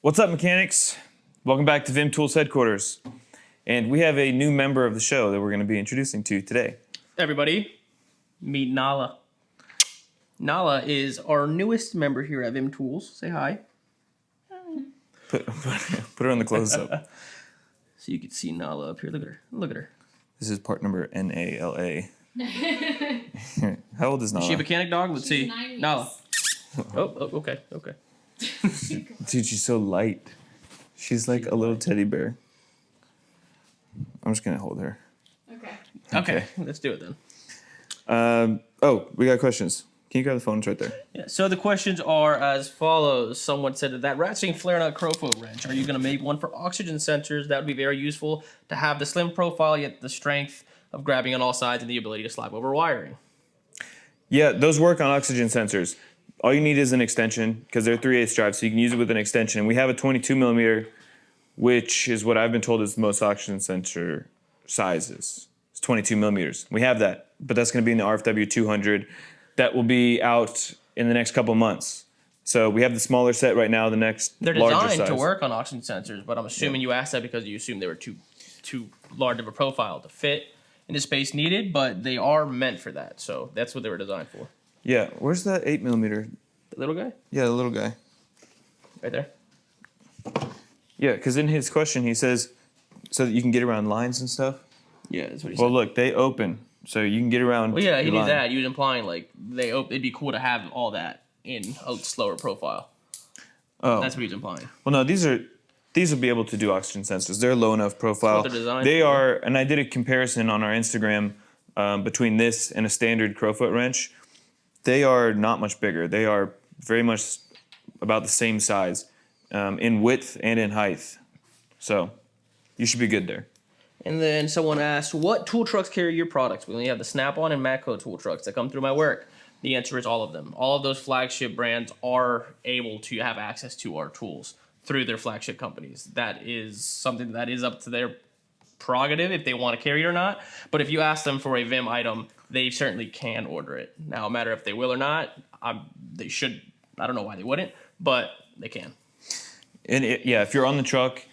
What's up, mechanics? Welcome back to VIM Tools headquarters. And we have a new member of the show that we're going to be introducing to you today. Everybody, meet Nala. Nala is our newest member here at VIM Tools. Say hi. Put her on the close-up. So you can see Nala up here. Look at her. Look at her. This is part number NALA. How old is Nala? Is she a mechanic dog? Let's She's see. 9 weeks. Nala. Oh, okay. Dude, she's so light. She's like a little teddy bear. I'm just going to hold her. Okay, let's do it then. We got questions. Can you grab the phone? It's right there. Yeah, so the questions are as follows. Someone said that Ratcheting flare nut crowfoot wrench. Are you going to make one for oxygen sensors? That would be very useful to have the slim profile, yet the strength of grabbing on all sides and the ability to slide over wiring. Yeah, those work on oxygen sensors. All you need is an extension because they're 3/8 drive, so you can use it with an extension. We have a 22 millimeter, which is what I've been told is the most oxygen sensor sizes. It's 22 millimeters. We have that, but that's going to be in the RFW 200. That will be out in the next couple months. So we have the smaller set right now. The next They're larger designed size. to work on oxygen sensors, but I'm assuming you asked that because you assumed they were too large of a profile to fit in the space needed, but they are meant for that. So that's what they were designed for. Yeah, where's that 8 millimeter? The little guy? Yeah, the little guy. Right there. Yeah, because in his question he says, so that you can get around lines and stuff. Yeah, that's what he Well, said. look, they open, so you can get around. Well, yeah, he your knew line. that. He was implying like it'd be cool to have all that in a slower profile. Oh, That's what he was implying. well, no, these will be able to do oxygen sensors. They're low enough profile. That's what they're designed They for. are, and I did a comparison on our Instagram between this and a standard crowfoot wrench. They are not much bigger. They are very much about the same size in width and in height. So you should be good there. And then someone asked, what tool trucks carry your products? We only have the Snap-on and Matco tool trucks that come through my work. The answer is all of them. All of those flagship brands are able to have access to our tools through their flagship companies. That is something that is up to their prerogative if they want to carry it or not. But if you ask them for a VIM item, they certainly can order it. Now, a matter if they will or not, they should. I don't know why they wouldn't, but they can. And if you're on the truck,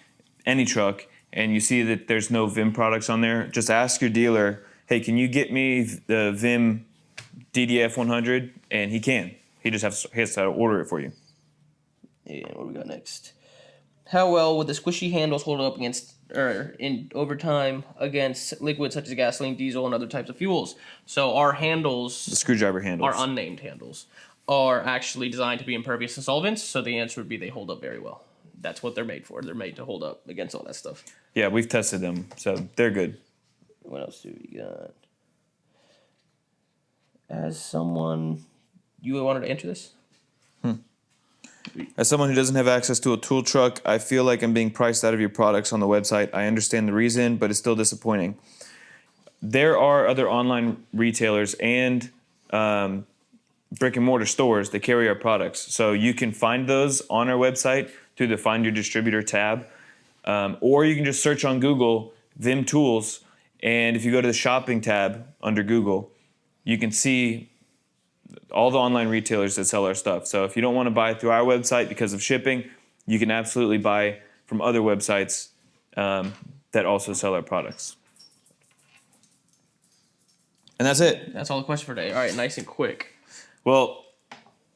any truck, and you see that there's no VIM products on there, just ask your dealer, hey, can you get me the VIM DDF 100? And he can. He has to order it for you. And what do we got next? How well would the squishy handles hold up in overtime against liquids such as gasoline, diesel, and other types of fuels? So our handles, The screwdriver handles. our unnamed handles, are actually designed to be impervious to solvents. So the answer would be they hold up very well. That's what they're made for. They're made to hold up against all that stuff. Yeah, we've tested them, so they're good. What else do we got? As someone, you wanted to answer this? As someone who doesn't have access to a tool truck, I feel like I'm being priced out of your products on the website. I understand the reason, but it's still disappointing. There are other online retailers and brick and mortar stores that carry our products. So you can find those on our website through the Find Your Distributor tab. Or you can just search on Google VIM Tools. And if you go to the shopping tab under Google, you can see all the online retailers that sell our stuff. So if you don't want to buy through our website because of shipping, you can absolutely buy from other websites that also sell our products. And that's it. That's all the question for today. All right, nice and quick. Well,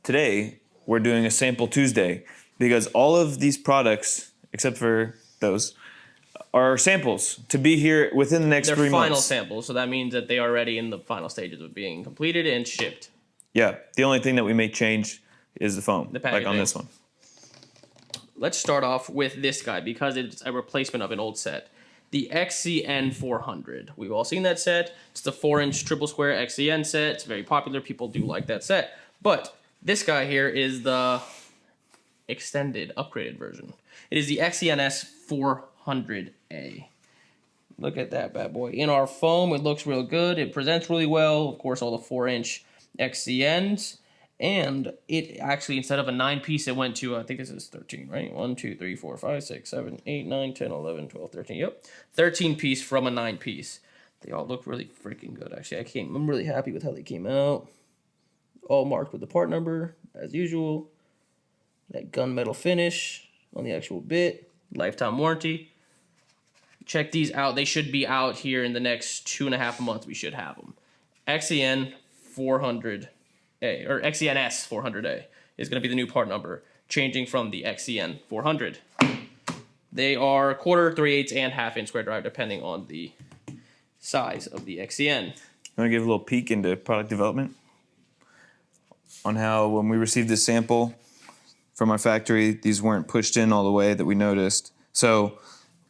today we're doing a Sample Tuesday because all of these products, except for those, are samples to be here within the next 3 months. They're final samples, so that means that they are already in the final stages of being completed and shipped. Yeah, the only thing that we may change is the foam, The like on packaging. this one. Let's start off with this guy because it's a replacement of an old set. The XCN 400. We've all seen that set. It's the 4-inch triple square XCN set. It's very popular. People do like that set. But this guy here is the extended, upgraded version. It is the XCNS 400A. Look at that bad boy. In our foam, it looks real good. It presents really well. Of course, all the 4-inch XCNs. And it actually, instead of a 9-piece, it went to, I think this is 13, right? 1, 2, 3, 4, 5, 6, 7, 8, 9, 10, 11, 12, 13. Yep. 13-piece from a 9-piece. They all look really freaking good, actually. I'm really happy with how they came out. All marked with the part number, as usual. That gunmetal finish. on the actual bit. Lifetime warranty. Check these out. They should be out here in the next 2.5 months. We should have them. XEN 400A or XENS 400A is going to be the new part number, changing from the XEN 400. They are 1/4, 3/8, and 1/2 square drive, depending on the size of the XEN. You want to give a little peek into product development on how when we received this sample from our factory, these weren't pushed in all the way that we noticed. So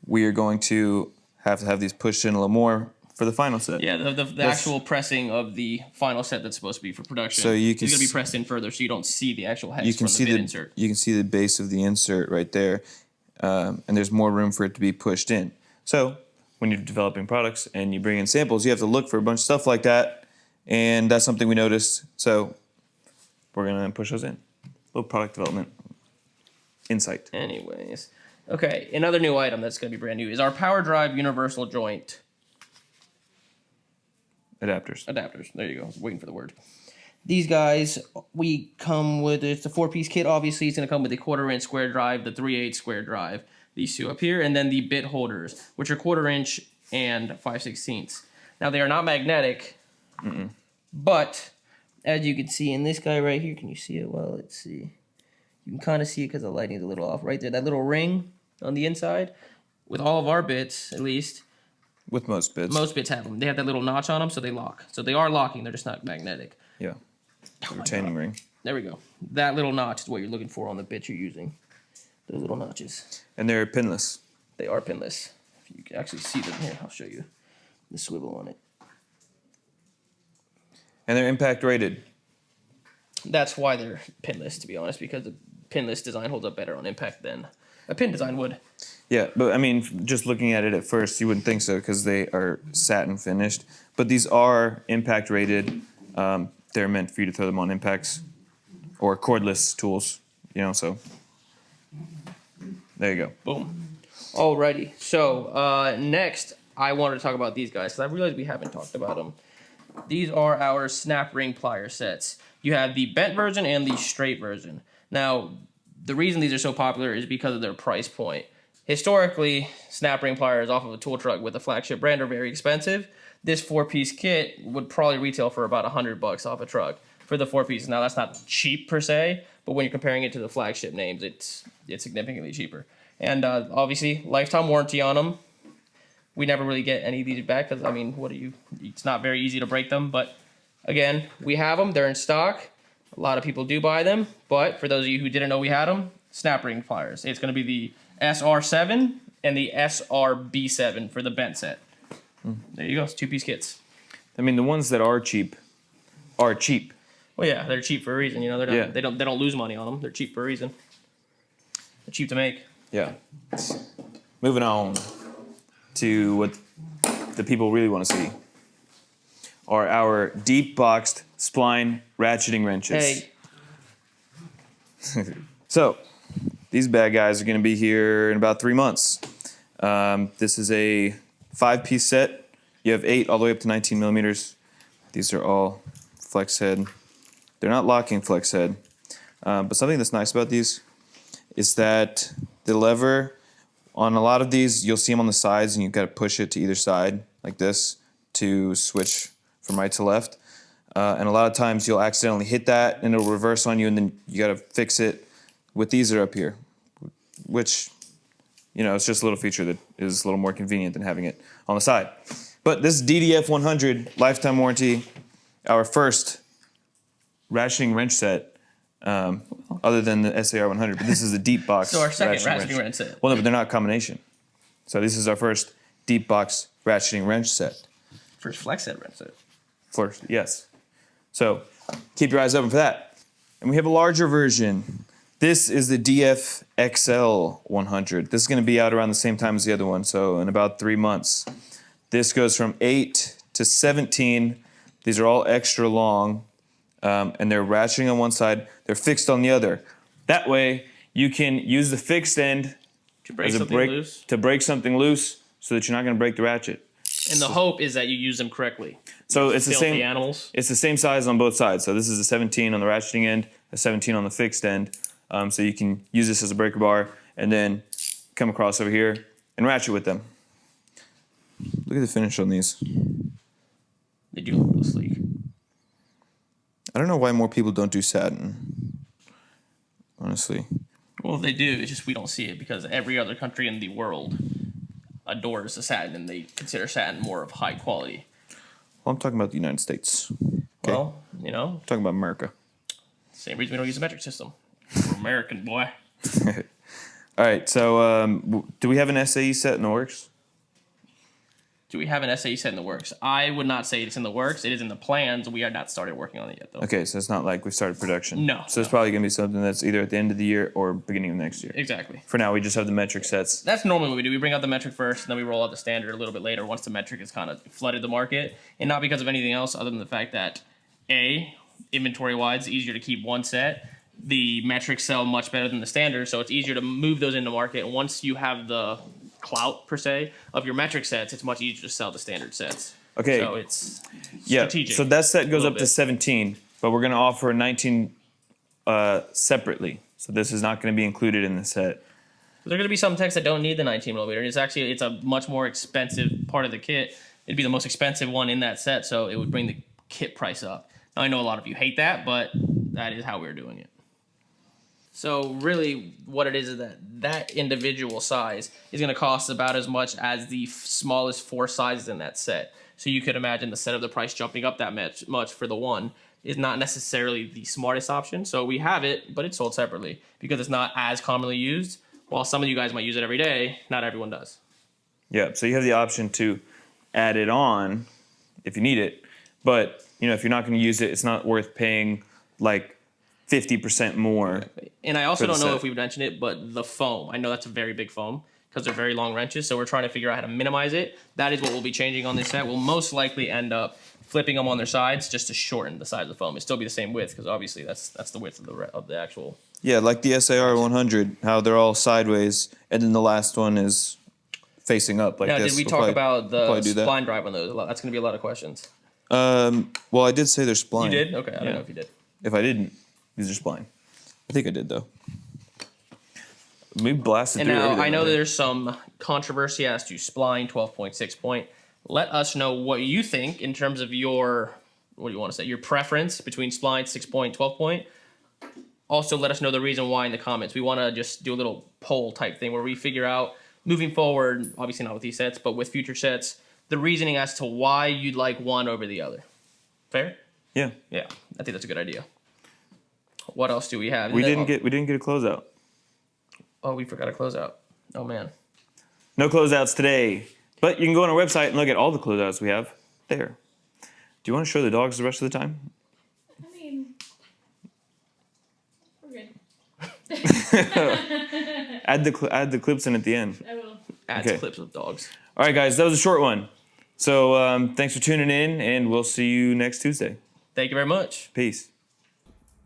we are going to have these pushed in a little more for the final set. Yeah, the actual pressing of the final set that's supposed to be for production. So you is can going to be pressed in further, so you don't see the actual hex you can from see the bit the insert. you can see the base of the insert right there, and there's more room for it to be pushed in. So when you're developing products and you bring in samples, you have to look for a bunch of stuff like that, and that's something we noticed. So we're gonna push those in. A little product development insight. Anyways, okay, another new item that's going to be brand new is our power drive universal joint Adapters. There you go. I was waiting for the word. These guys, we come with, it's a 4-piece kit, obviously. It's going to come with the 1/4 square drive, the 3/8 square drive, these two up here, and then the bit holders, which are 1/4 and 5/16. Now, they are not magnetic, but as you can see in this guy right here, can you see it? Well, let's see. You can kind of see it because the lighting is a little off right there. That little ring on the inside, with all of our bits, at least, With most bits. most bits have them. They have that little notch on them, so they lock. So they are locking. They're just not magnetic. Yeah. Retaining ring. There we go. That little notch is what you're looking for on the bit you're using. Those little notches. And they're pinless. They are pinless. If you can actually see them here, I'll show you the swivel on it. And they're impact rated. That's why they're pinless, to be honest, because the pinless design holds up better on impact than a pin design would. Yeah, but I mean, just looking at it at first, you wouldn't think so because they are satin finished. But these are impact rated. They're meant for you to throw them on impacts or cordless tools, you know, so there you go. Boom. Alrighty. So next, I wanted to talk about these guys because I realized we haven't talked about them. These are our snap ring plier sets. You have the bent version and the straight version. Now, the reason these are so popular is because of their price point. Historically, snap ring pliers off of a tool truck with a flagship brand are very expensive. This 4-piece kit would probably retail for about $100 off a truck for the 4 pieces. Now, that's not cheap per se, but when you're comparing it to the flagship names, it's significantly cheaper. And obviously, lifetime warranty on them. We never really get any of these back because, I mean, it's not very easy to break them. But again, we have them. They're in stock. A lot of people do buy them. But for those of you who didn't know we had them, snap ring pliers. It's going to be the SR7 and the SRB7 for the bent set. There you go. It's 2-piece kits. I mean, the ones that are cheap are cheap. Well, yeah, they're cheap for a reason. You know, they're not, they don't lose money on them. They're cheap for a reason. They're cheap to make. Yeah. Moving on to what the people really want to see are our deep boxed spline ratcheting wrenches. Hey. So these bad guys are going to be here in about 3 months. This is a 5-piece set. You have 8 all the way up to 19 millimeters. These are all flex head. They're not locking flex head. But something that's nice about these is that the lever on a lot of these, you'll see them on the sides and you've got to push it to either side like this to switch from right to left. And a lot of times you'll accidentally hit that and it'll reverse on you and then you got to fix it. With these are up here, which, you know, it's just a little feature that is a little more convenient than having it on the side. But this DDF 100 lifetime warranty, our first ratcheting wrench set, other than the SAR 100, but this is a deep box. So our second ratcheting wrench set. Well, no, but they're not combination. So this is our first deep box ratcheting wrench set. First flex head wrench set. First, yes. So keep your eyes open for that. And we have a larger version. This is the DF XL 100. This is going to be out around the same time as the other one, so in about 3 months. This goes from 8 to 17. These are all extra long, and they're ratcheting on one side. They're fixed on the other. That way, you can use the fixed end to break something loose so that you're not going to break the ratchet. And the hope is that you use them correctly. So it's the same. Animals. It's the same size on both sides. So this is a 17 on the ratcheting end, a 17 on the fixed end. So you can use this as a breaker bar, and then come across over here and ratchet with them. Look at the finish on these. They do look real sleek. I don't know why more people don't do satin. Honestly. Well, they do. It's just we don't see it because every other country in the world adores the satin, and they consider satin more of high quality. Well, I'm talking about the United States. Okay? Well, I'm talking about America. Same reason we don't use a metric system. We're American, boy. All right, so do we have an SAE set in the works? Do we have an SAE set in the works? I would not say it's in the works. It is in the plans. We are not started working on it yet, though. Okay, so it's not like we've started production. No. So it's probably going to be something that's either at the end of the year or beginning of next year. Exactly. For now, we just have the metric sets. That's normally what we do. We bring out the metric first, and then we roll out the standard a little bit later once the metric has kind of flooded the market. And not because of anything else other than the fact that, A, inventory-wise, it's easier to keep one set. The metrics sell much better than the standard, so it's easier to move those into market. And once you have the clout, per se, of your metric sets, it's much easier to sell the standard sets. Okay. So it's strategic. So that set goes up to bit. 17, but we're going to offer 19 separately. So this is not going to be included in the set. There are going to be some techs that don't need the 19 millimeter. It's a much more expensive part of the kit. It'd be the most expensive one in that set, so it would bring the kit price up. Now, I know a lot of you hate that, but that is how we're doing it. So really what it is that individual size is going to cost about as much as the smallest 4 sizes in that set. So you could imagine the set of the price jumping up that much for the one is not necessarily the smartest option. So we have it, but it's sold separately because it's not as commonly used. While some of you guys might use it every day, not everyone does. Yeah, so you have the option to add it on if you need it. But, if you're not going to use it, it's not worth paying like 50% more. And I also don't know if we've mentioned it, but the foam. I know that's a very big foam because they're very long wrenches, so we're trying to figure out how to minimize it. That is what we'll be changing on this set. We'll most likely end up flipping them on their sides just to shorten the size of the foam. It'll still be the same width because obviously that's the width of the actual. Yeah, like the SAR 100, how they're all sideways, and then the last one is facing up like now, this. Did we talk about the spline drive on those? That's going to be a lot of questions. Well, I did say they're spline. You did? Okay, I don't know if you did. If I didn't, these are spline. I think I did, though. We blasted through everything. I know there's some controversy as to spline 12.6 point. Let us know what you think in terms of your, what do you want to say, your preference between spline 6 point, 12 point. Also, let us know the reason why in the comments. We want to just do a little poll type thing where we figure out, moving forward, obviously not with these sets, but with future sets, the reasoning as to why you'd like one over the other. Fair? Yeah. Yeah, I think that's a good idea. What else do we have? We didn't get a closeout. Oh, we forgot a closeout. Oh, man. No closeouts today. But you can go on our website and look at all the closeouts we have there. Do you want to show the dogs the rest of the time? I mean, we're good. Add the clips in at the end. I will. Add clips of dogs. All right, guys, that was a short one. So thanks for tuning in, and we'll see you next Tuesday. Thank you very much. Peace.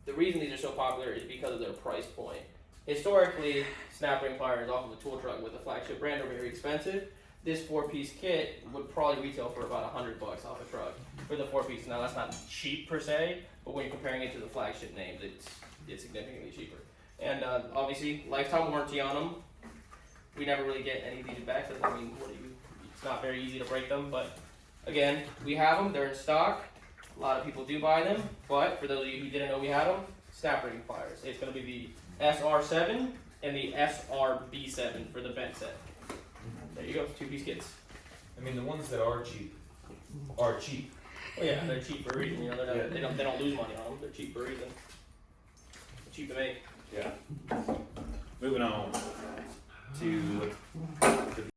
The reason these are so popular is because of their price point. Historically, snap ring pliers off of a tool truck with a flagship brand are very expensive. This 4-piece kit would probably retail for about $100 off a truck for the 4-piece. Now that's not cheap per se, but when you're comparing it to the flagship names, it's significantly cheaper. And obviously, lifetime warranty on them. We never really get any of these back. Because, I mean, it's not very easy to break them. But again, we have them. They're in stock. A lot of people do buy them. But for those of you who didn't know we had them, snap ring pliers. It's going to be the SR7 and the SRB7 for the bent set. There you go, 2-piece kits. I mean, the ones that are cheap are cheap. Oh yeah, they're cheap for a reason. They don't lose money on them. They're cheap for a reason. They're cheap to make. Yeah. Moving on to the